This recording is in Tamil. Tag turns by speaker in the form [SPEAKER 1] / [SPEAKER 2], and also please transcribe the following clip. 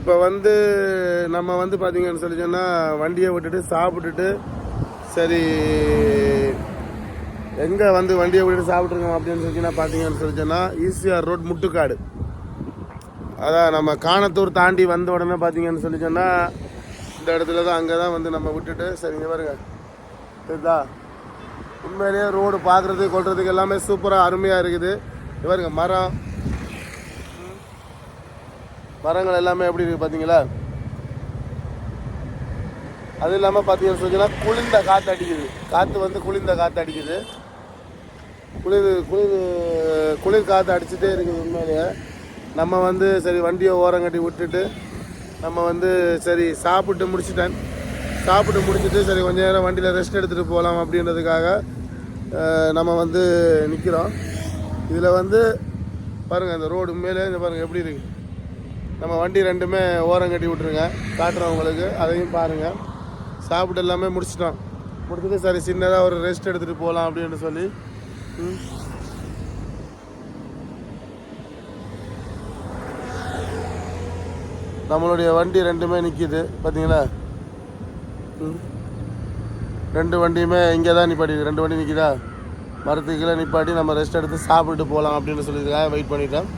[SPEAKER 1] இப்போ வந்து நம்ம வந்து பார்த்தீங்கன்னு சொல்லி சொன்னால் வண்டியை விட்டுட்டு சாப்பிட்டுட்டு சரி எங்கே வந்து வண்டியை விட்டுட்டு சாப்பிட்ருக்கோம் அப்படின்னு சொல்லி பார்த்தீங்கன்னு சொல்லி சொன்னால் ஈசிஆர் ரோட் முட்டுக்காடு. அதான் நம்ம காணத்தூர் தாண்டி வந்த உடனே பார்த்தீங்கன்னு சொல்லி சொன்னால் இந்த இடத்துல தான் அங்கே தான் வந்து நம்ம விட்டுட்டு சரிங்க பாருங்க இதுதான் உண்மையிலேயே ரோடு பார்க்குறதுக்கு கொள்றதுக்கு எல்லாமே சூப்பராக அருமையாக இருக்குது. பாருங்க மரங்கள் எல்லாமே எப்படி இருக்குது பார்த்தீங்களா. அது இல்லாமல் பார்த்தீங்கன்னு சொன்னால் குளிர்ந்த காற்று அடிக்குது. காற்று வந்து குளிர்ந்த காற்று அடிக்குது. குளிர் காற்று அடிச்சுட்டே இருக்குது. உண்மையிலேயே நம்ம வந்து சரி வண்டியை ஓரம் கட்டி விட்டுட்டு நம்ம வந்து சரி சாப்பிட்டு முடிச்சுட்டு சரி கொஞ்சம் நேரம் வண்டியில் ரெஸ்ட் எடுத்துகிட்டு போகலாம் அப்படின்றதுக்காக நம்ம வந்து நிற்கிறோம். இதில் வந்து பாருங்கள் இந்த ரோடு மேலே இந்த பாருங்கள் எப்படி இருக்குது. நம்ம வண்டி ரெண்டுமே ஓரம் கட்டி விட்ருங்க, காட்டுறவங்களுக்கு அதையும் பாருங்கள். சாப்பிட்டு எல்லாமே முடிச்சுட்டு சரி சின்னதாக ஒரு ரெஸ்ட் எடுத்துகிட்டு போகலாம் அப்படின்னு சொல்லி நம்மளுடைய வண்டி ரெண்டுமே நிற்கிது பார்த்தீங்களா. ரெண்டு வண்டியுமே இங்கே தான் நிப்பாட்டி, ரெண்டு வண்டி நிற்கிதா. மரத்துக்குள்ளே நிப்பாட்டி நம்ம ரெஸ்ட் எடுத்து சாப்பிட்டு போகலாம் அப்படின்னு சொல்லியிருக்காங்க. வெயிட் பண்ணிட்டோம்.